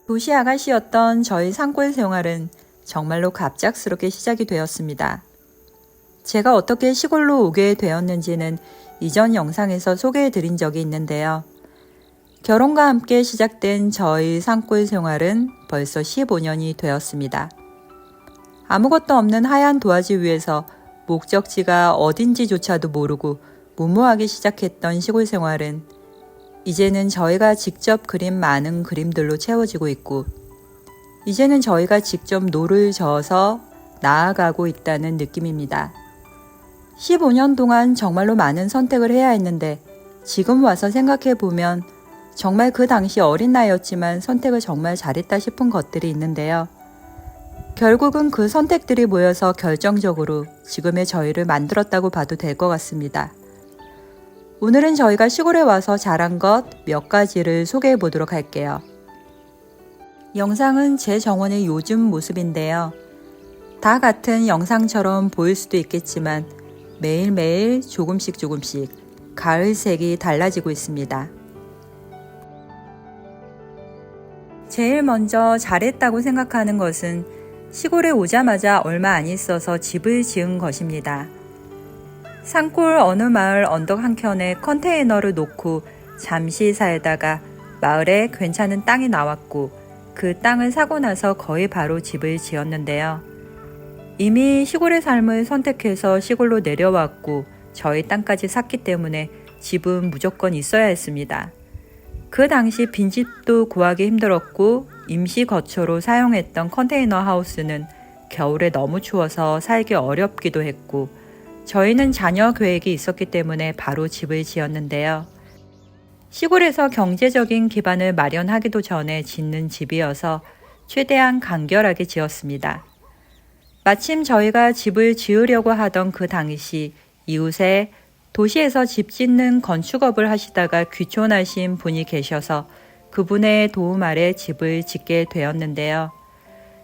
도시 아가씨였던 저희 산골 생활은 정말로 갑작스럽게 시작이 되었습니다. 제가 어떻게 시골로 오게 되었는지는 이전 영상에서 소개해 드린 적이 있는데요. 결혼과 함께 시작된 저희 산골 생활은 벌써 15년이 되었습니다. 아무것도 없는 하얀 도화지 위에서 목적지가 어딘지조차도 모르고 무모하게 시작했던 시골 생활은 이제는 저희가 직접 그린 많은 그림들로 채워지고 있고, 이제는 저희가 직접 노를 저어서 나아가고 있다는 느낌입니다. 15년 동안 정말로 많은 선택을 해야 했는데 지금 와서 생각해 보면 정말 그 당시 어린 나이였지만 선택을 정말 잘했다 싶은 것들이 있는데요. 결국은 그 선택들이 모여서 결정적으로 지금의 저희를 만들었다고 봐도 될 것 같습니다. 오늘은 저희가 시골에 와서 자란 것 몇 가지를 소개해 보도록 할게요. 영상은 제 정원의 요즘 모습인데요. 다 같은 영상처럼 보일 수도 있겠지만 매일매일 조금씩 가을색이 달라지고 있습니다. 제일 먼저 잘했다고 생각하는 것은 시골에 오자마자 얼마 안 있어서 집을 지은 것입니다. 산골 어느 마을 언덕 한켠에 컨테이너를 놓고 잠시 살다가 마을에 괜찮은 땅이 나왔고 그 땅을 사고 나서 거의 바로 집을 지었는데요. 이미 시골의 삶을 선택해서 시골로 내려왔고 저희 땅까지 샀기 때문에 집은 무조건 있어야 했습니다. 그 당시 빈집도 구하기 힘들었고 임시 거처로 사용했던 컨테이너 하우스는 겨울에 너무 추워서 살기 어렵기도 했고 저희는 자녀 계획이 있었기 때문에 바로 집을 지었는데요. 시골에서 경제적인 기반을 마련하기도 전에 짓는 집이어서 최대한 간결하게 지었습니다. 마침 저희가 집을 지으려고 하던 그 당시 이웃에 도시에서 집 짓는 건축업을 하시다가 귀촌하신 분이 계셔서 그분의 도움 아래 집을 짓게 되었는데요.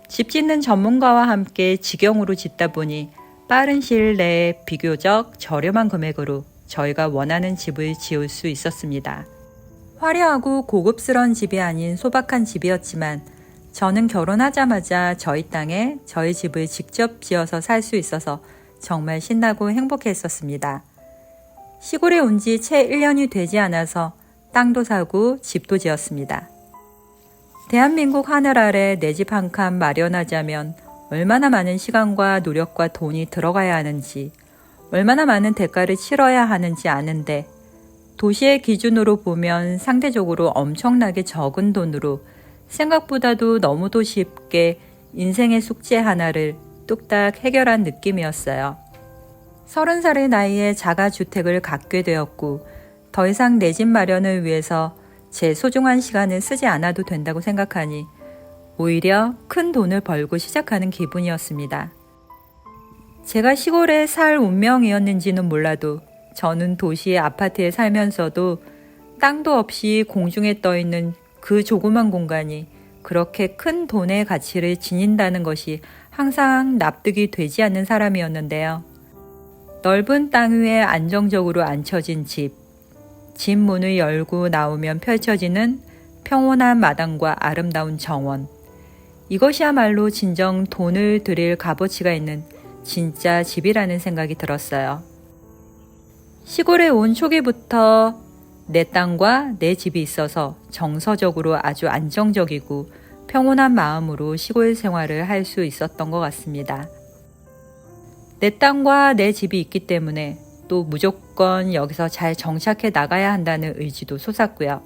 집 짓는 전문가와 함께 직영으로 짓다 보니 빠른 시일 내에 비교적 저렴한 금액으로 저희가 원하는 집을 지을 수 있었습니다. 화려하고 고급스러운 집이 아닌 소박한 집이었지만 저는 결혼하자마자 저희 땅에 저희 집을 직접 지어서 살 수 있어서 정말 신나고 행복했었습니다. 시골에 온 지 채 1년이 되지 않아서 땅도 사고 집도 지었습니다. 대한민국 하늘 아래 내 집 한 칸 마련하자면 얼마나 많은 시간과 노력과 돈이 들어가야 하는지, 얼마나 많은 대가를 치러야 하는지 아는데 도시의 기준으로 보면 상대적으로 엄청나게 적은 돈으로 생각보다도 너무도 쉽게 인생의 숙제 하나를 뚝딱 해결한 느낌이었어요. 30살의 나이에 자가주택을 갖게 되었고 더 이상 내 집 마련을 위해서 제 소중한 시간을 쓰지 않아도 된다고 생각하니 오히려 큰 돈을 벌고 시작하는 기분이었습니다. 제가 시골에 살 운명이었는지는 몰라도 저는 도시의 아파트에 살면서도 땅도 없이 공중에 떠있는 그 조그만 공간이 그렇게 큰 돈의 가치를 지닌다는 것이 항상 납득이 되지 않는 사람이었는데요. 넓은 땅 위에 안정적으로 앉혀진 집 문을 열고 나오면 펼쳐지는 평온한 마당과 아름다운 정원. 이것이야말로 진정 돈을 들일 값어치가 있는 진짜 집이라는 생각이 들었어요. 시골에 온 초기부터 내 땅과 내 집이 있어서 정서적으로 아주 안정적이고 평온한 마음으로 시골 생활을 할 수 있었던 것 같습니다. 내 땅과 내 집이 있기 때문에 또 무조건 여기서 잘 정착해 나가야 한다는 의지도 솟았고요.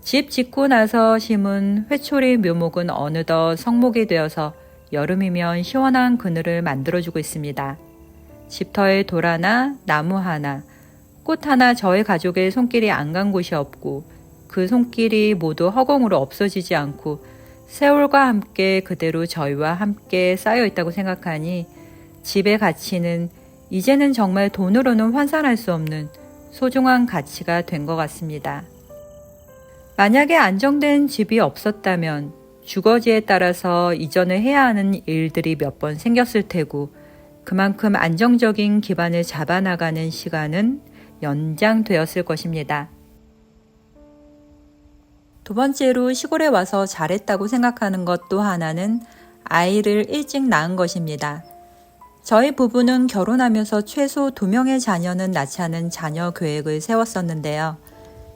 집 짓고 나서 심은 회초리 묘목은 어느덧 성목이 되어서 여름이면 시원한 그늘을 만들어주고 있습니다. 집터에 돌 하나, 나무 하나, 꽃 하나 저희 가족의 손길이 안 간 곳이 없고 그 손길이 모두 허공으로 없어지지 않고 세월과 함께 그대로 저희와 함께 쌓여 있다고 생각하니 집의 가치는 이제는 정말 돈으로는 환산할 수 없는 소중한 가치가 된 것 같습니다. 만약에 안정된 집이 없었다면 주거지에 따라서 이전을 해야 하는 일들이 몇 번 생겼을 테고 그만큼 안정적인 기반을 잡아나가는 시간은 연장되었을 것입니다. 두 번째로 시골에 와서 잘했다고 생각하는 것 또 하나는 아이를 일찍 낳은 것입니다. 저희 부부는 결혼하면서 최소 2명의 자녀는 낳자는 자녀 계획을 세웠었는데요.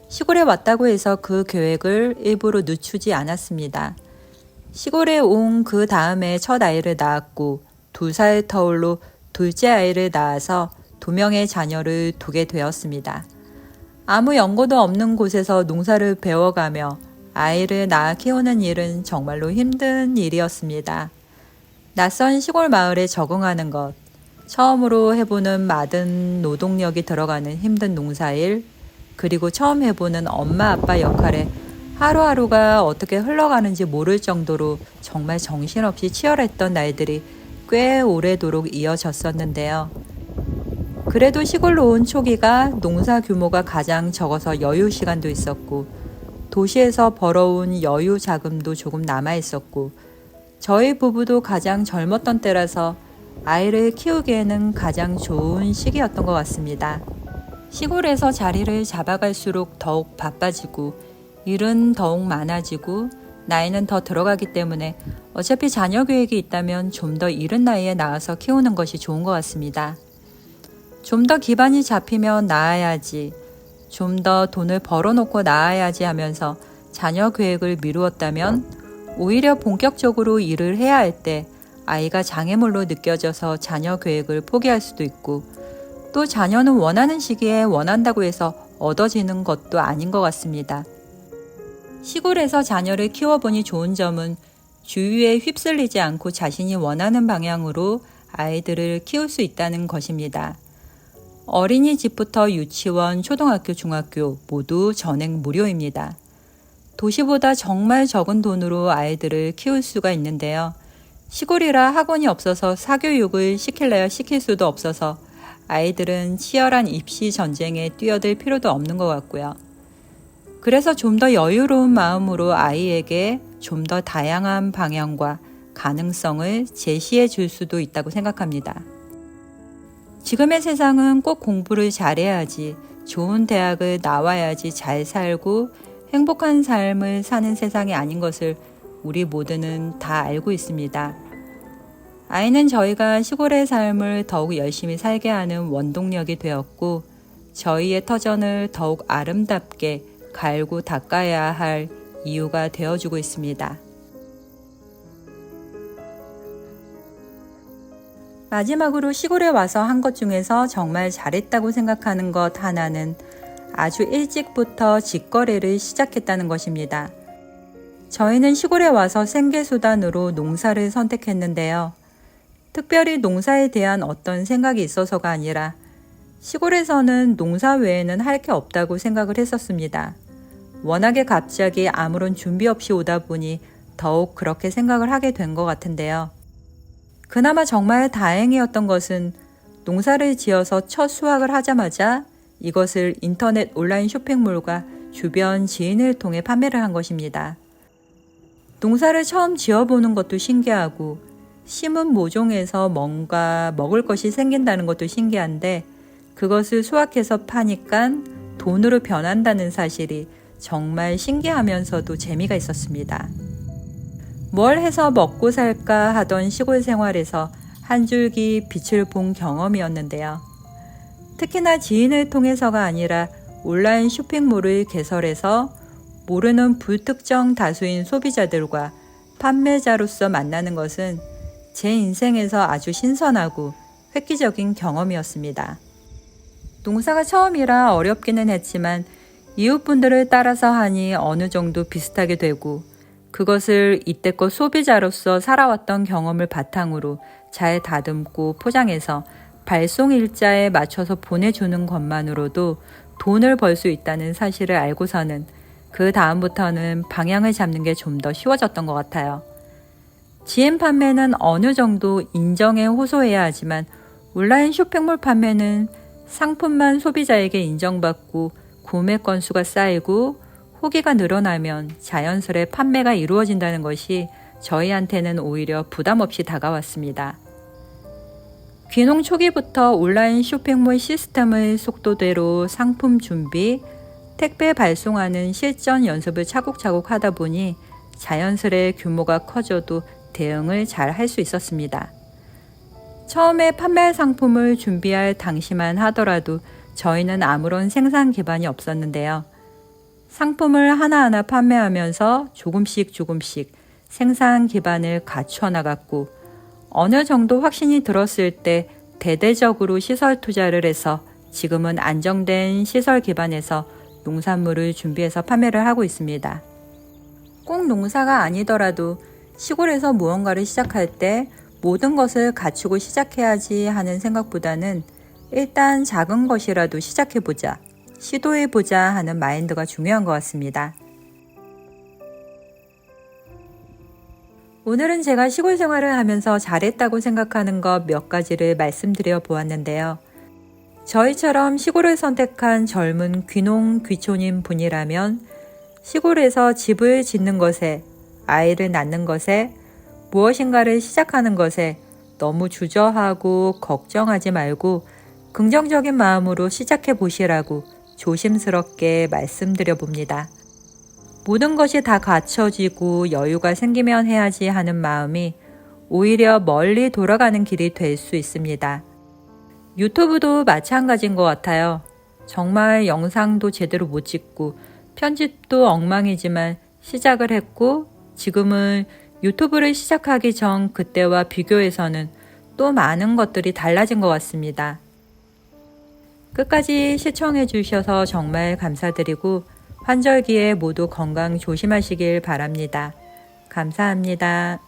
시골에 왔다고 해서 그 계획을 일부러 늦추지 않았습니다. 시골에 온 그 다음에 첫 아이를 낳았고 2살 터울로 둘째 아이를 낳아서 2명의 자녀를 두게 되었습니다. 아무 연고도 없는 곳에서 농사를 배워가며 아이를 낳아 키우는 일은 정말로 힘든 일이었습니다. 낯선 시골 마을에 적응하는 것, 처음으로 해보는 많은 노동력이 들어가는 힘든 농사일, 그리고 처음 해보는 엄마 아빠 역할에 하루하루가 어떻게 흘러가는지 모를 정도로 정말 정신없이 치열했던 날들이 꽤 오래도록 이어졌었는데요. 그래도 시골로 온 초기가 농사 규모가 가장 적어서 여유 시간도 있었고 도시에서 벌어온 여유 자금도 조금 남아 있었고 저희 부부도 가장 젊었던 때라서 아이를 키우기에는 가장 좋은 시기였던 것 같습니다. 시골에서 자리를 잡아갈수록 더욱 바빠지고 일은 더욱 많아지고 나이는 더 들어가기 때문에 어차피 자녀 계획이 있다면 좀 더 이른 나이에 낳아서 키우는 것이 좋은 것 같습니다. 좀 더 기반이 잡히면 낳아야지, 좀 더 돈을 벌어놓고 낳아야지 하면서 자녀 계획을 미루었다면 오히려 본격적으로 일을 해야 할 때 아이가 장애물로 느껴져서 자녀 계획을 포기할 수도 있고 또 자녀는 원하는 시기에 원한다고 해서 얻어지는 것도 아닌 것 같습니다. 시골에서 자녀를 키워보니 좋은 점은 주위에 휩쓸리지 않고 자신이 원하는 방향으로 아이들을 키울 수 있다는 것입니다. 어린이집부터 유치원, 초등학교, 중학교 모두 전액 무료입니다. 도시보다 정말 적은 돈으로 아이들을 키울 수가 있는데요. 시골이라 학원이 없어서 사교육을 시킬래야 시킬 수도 없어서 아이들은 치열한 입시 전쟁에 뛰어들 필요도 없는 것 같고요. 그래서 좀 더 여유로운 마음으로 아이에게 좀 더 다양한 방향과 가능성을 제시해 줄 수도 있다고 생각합니다. 지금의 세상은 꼭 공부를 잘해야지, 좋은 대학을 나와야지 잘 살고 행복한 삶을 사는 세상이 아닌 것을 우리 모두는 다 알고 있습니다. 아이는 저희가 시골의 삶을 더욱 열심히 살게 하는 원동력이 되었고 저희의 터전을 더욱 아름답게 갈고 닦아야 할 이유가 되어주고 있습니다. 마지막으로 시골에 와서 한 것 중에서 정말 잘했다고 생각하는 것 하나는 아주 일찍부터 직거래를 시작했다는 것입니다. 저희는 시골에 와서 생계수단으로 농사를 선택했는데요. 특별히 농사에 대한 어떤 생각이 있어서가 아니라 시골에서는 농사 외에는 할 게 없다고 생각을 했었습니다. 워낙에 갑자기 아무런 준비 없이 오다 보니 더욱 그렇게 생각을 하게 된 것 같은데요. 그나마 정말 다행이었던 것은 농사를 지어서 첫 수확을 하자마자 이것을 인터넷 온라인 쇼핑몰과 주변 지인을 통해 판매를 한 것입니다. 농사를 처음 지어보는 것도 신기하고 심은 모종에서 뭔가 먹을 것이 생긴다는 것도 신기한데 그것을 수확해서 파니까 돈으로 변한다는 사실이 정말 신기하면서도 재미가 있었습니다. 뭘 해서 먹고 살까 하던 시골 생활에서 한 줄기 빛을 본 경험이었는데요. 특히나 지인을 통해서가 아니라 온라인 쇼핑몰을 개설해서 모르는 불특정 다수인 소비자들과 판매자로서 만나는 것은 제 인생에서 아주 신선하고 획기적인 경험이었습니다. 농사가 처음이라 어렵기는 했지만 이웃분들을 따라서 하니 어느 정도 비슷하게 되고 그것을 이때껏 소비자로서 살아왔던 경험을 바탕으로 잘 다듬고 포장해서 발송 일자에 맞춰서 보내주는 것만으로도 돈을 벌 수 있다는 사실을 알고서는 그 다음부터는 방향을 잡는 게 좀 더 쉬워졌던 것 같아요. 지인 판매는 어느 정도 인정에 호소해야 하지만 온라인 쇼핑몰 판매는 상품만 소비자에게 인정받고 구매 건수가 쌓이고 후기가 늘어나면 자연스레 판매가 이루어진다는 것이 저희한테는 오히려 부담 없이 다가왔습니다. 귀농 초기부터 온라인 쇼핑몰 시스템을 속도대로 상품 준비, 택배 발송하는 실전 연습을 차곡차곡 하다 보니 자연스레 규모가 커져도 대응을 잘 할 수 있었습니다. 처음에 판매할 상품을 준비할 당시만 하더라도 저희는 아무런 생산 기반이 없었는데요. 상품을 하나하나 판매하면서 조금씩 생산 기반을 갖춰 나갔고 어느 정도 확신이 들었을 때 대대적으로 시설 투자를 해서 지금은 안정된 시설 기반에서 농산물을 준비해서 판매를 하고 있습니다. 꼭 농사가 아니더라도 시골에서 무언가를 시작할 때 모든 것을 갖추고 시작해야지 하는 생각보다는 일단 작은 것이라도 시작해보자, 시도해보자 하는 마인드가 중요한 것 같습니다. 오늘은 제가 시골 생활을 하면서 잘했다고 생각하는 것 몇 가지를 말씀드려 보았는데요. 저희처럼 시골을 선택한 젊은 귀농 귀촌인 분이라면 시골에서 집을 짓는 것에, 아이를 낳는 것에, 무엇인가를 시작하는 것에 너무 주저하고 걱정하지 말고 긍정적인 마음으로 시작해 보시라고 조심스럽게 말씀드려 봅니다. 모든 것이 다 갖춰지고 여유가 생기면 해야지 하는 마음이 오히려 멀리 돌아가는 길이 될 수 있습니다. 유튜브도 마찬가지인 것 같아요. 정말 영상도 제대로 못 찍고 편집도 엉망이지만 시작을 했고 지금은 유튜브를 시작하기 전 그때와 비교해서는 또 많은 것들이 달라진 것 같습니다. 끝까지 시청해 주셔서 정말 감사드리고 환절기에 모두 건강 조심하시길 바랍니다. 감사합니다.